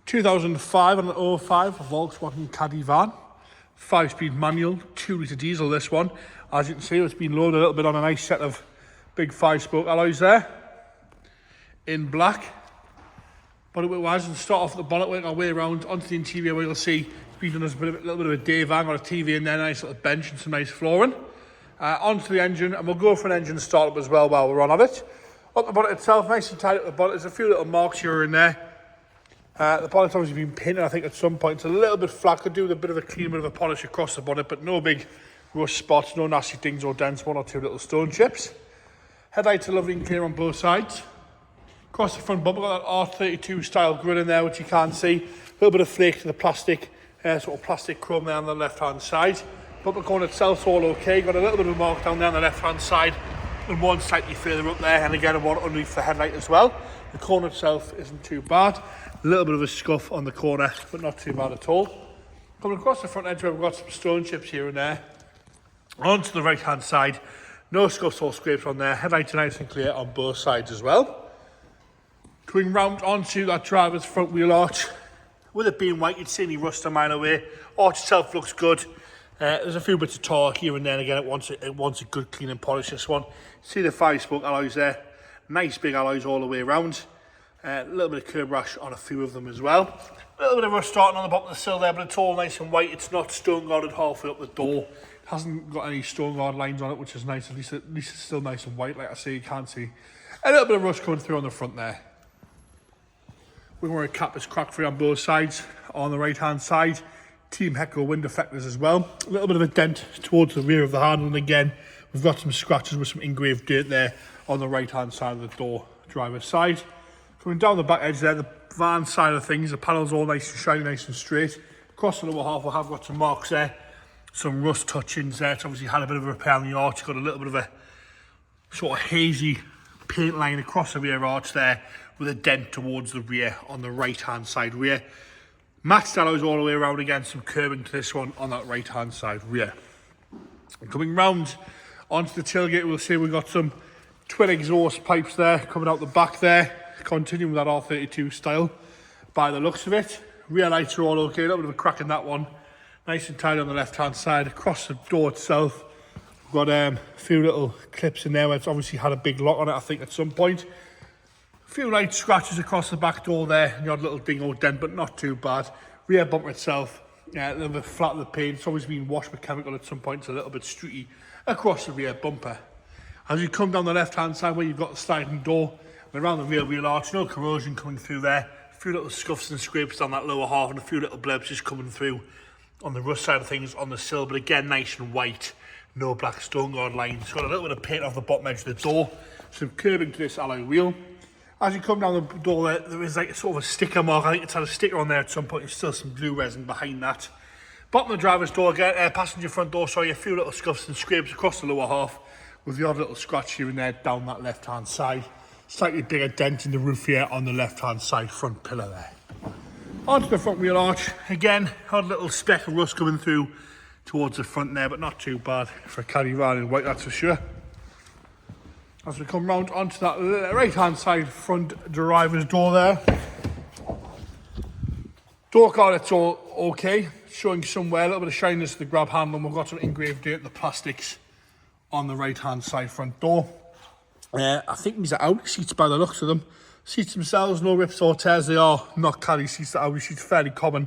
2005 and an 05 Volkswagen Caddy van. 5-speed manual, 2-litre diesel this one. As you can see, it's been loaded a little bit on a nice set of big 5-spoke alloys there. In black. Bodywork wise, and start off at the bonnet, work our way around onto the interior where you'll see it's been done as a little bit of a day van, got a TV in there, nice little bench and some nice flooring. Onto the engine, and we'll go for an engine startup as well while we're on at it. Up the bonnet itself, nice and tight at the bonnet. There's a few little marks here and there. The bonnet's obviously been painted, I think, at some point. It's a little bit flat, could do with a bit of a clean, bit of a polish across the bonnet, but no big rust spots, no nasty dings or dents, one or two little stone chips. Headlights are lovely and clear on both sides. Across the front bumper, got that R32 style grill in there, which you can't see. A little bit of flake to the plastic, sort of plastic chrome there on the left-hand side. Bumper corner itself's all okay. Got a little bit of a mark down there on the left-hand side, and one slightly further up there, and again one underneath the headlight as well. The corner itself isn't too bad. A little bit of a scuff on the corner, but not too bad at all. Coming across the front edge where we've got some stone chips here and there. Onto the right-hand side, no scuffs or scrapes on there. Headlights are nice and clear on both sides as well. Coming round onto that driver's front wheel arch. With it being white, you'd see any rust a mile away. Arch itself looks good. There's a few bits of tar here and there, and again, it wants a good clean and polish, this one. See the 5-spoke alloys there. Nice big alloys all the way around. A little bit of curb rash on a few of them as well. A little bit of rust starting on the bottom of the sill there, but it's all nice and white. It's not stone guarded halfway up the door. It hasn't got any stone guard lines on it, which is nice. At least it's still nice and white. Like I say, you can't see a little bit of rust coming through on the front there. Wingward cap is crack free on both sides. On the right hand side, Team Heco wind deflectors as well. A little bit of a dent towards the rear of the handle, and again we've got some scratches with some engraved dirt there on the right hand side of the door, driver's side. Coming down the back edge there, the van side of things, the panel's all nice and shiny, nice and straight. Across the lower half we have got some marks there, some rust touch-ins there. It's obviously had a bit of a repair on the arch. Got a little bit of a sort of hazy paint line across the rear arch there, with a dent towards the rear on the right hand side rear. Matched alloys all the way around, again some curbing to this one on that right hand side rear. And coming round onto the tailgate, we'll see we've got some twin exhaust pipes there coming out the back there, continuing with that R32 style by the looks of it. Rear lights are all okay, a little bit of a crack in that one. Nice and tight on the left hand side. Across the door itself, we've got a few little clips in there where it's obviously had a big lock on it, I think, at some point. A few light scratches across the back door there, and you had a little ding or dent, but not too bad. Rear bumper itself, a little bit flat of the paint. It's always been washed with chemical at some point. It's a little bit streaky across the rear bumper. As you come down the left hand side where you've got the sliding door, and around the rear wheel arch, no corrosion coming through there. A few little scuffs and scrapes down that lower half, and a few little blebs just coming through on the rust side of things on the sill, but again nice and white. No black stone guard lines. It's got a little bit of paint off the bottom edge of the door. Some curbing to this alloy wheel. As you come down the door there is like sort of a sticker mark. I think it's had a sticker on there at some point. There's still some blue resin behind that. Bottom of the driver's door again, passenger front door, sorry, a few little scuffs and scrapes across the lower half, with the odd little scratch here and there down that left hand side. Slightly bigger dent in the roof here on the left hand side front pillar there. Onto the front wheel arch, again, had a little speck of rust coming through towards the front there, but not too bad for a Caddy van in white, that's for sure. As we come round onto that right hand side front driver's door there. Door card, it's all okay. Showing somewhere a little bit of shininess to the grab handle, and we've got some engraved dirt in the plastics on the right hand side front door. I think these are Audi seats by the looks of them. Seats themselves, no rips or tears. They are not Caddy seats. The Audi seats fairly common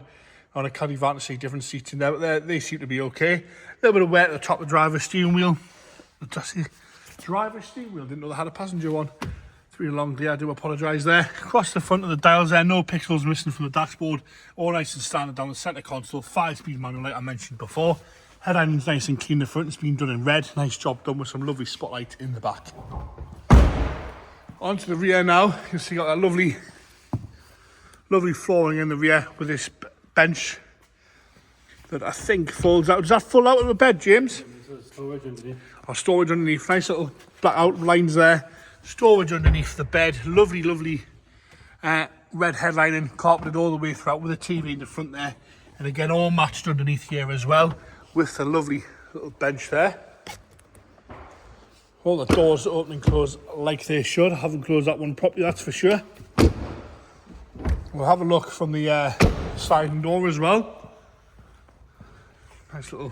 on a Caddy van to see different seats in there, but they seem to be okay. A little bit of wear at the top of the driver's steering wheel. Driver's steering wheel, didn't know they had a passenger one. It's been a long day, I do apologise there. Across the front of the dials there, no pixels missing from the dashboard. All nice and standard down the centre console. 5-speed manual like I mentioned before. Headlining's nice and clean. The front has been done in red. Nice job done with some lovely spotlight in the back. Onto the rear now. You'll see got that lovely flooring in the rear with this bench that I think folds out. Does that fold out of the bed, James? Storage underneath. Or storage underneath. Nice little black out lines there. Storage underneath the bed. Lovely red headlining, carpeted all the way throughout with a TV in the front there. And again, all matched underneath here as well, with a lovely little bench there. All the doors open and close like they should. I haven't closed that one properly, that's for sure. We'll have a look from the sliding door as well. Nice little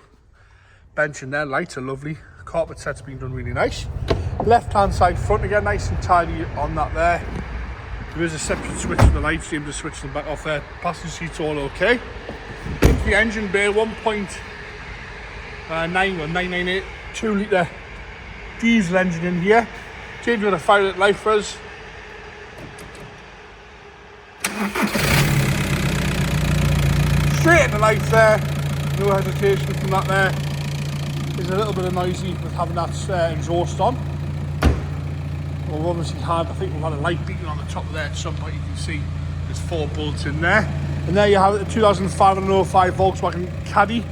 bench in there, lights are lovely. Carpet set's been done really nice. Left hand side front again, nice and tidy on that there. There is a separate switch for the lights, so you able to switch them back off there. Passenger seats all okay. Into the engine bay, 1.998 2 litre diesel engine in here. James got a fire at light for us. Straight in the lights there, no hesitation from that there. There's a little bit of noisy with having that exhaust on. We've obviously had, I think we've had a light beacon on the top of there at some point. You can see there's 4 bolts in there. And there you have it, the 2505 Volkswagen Caddy.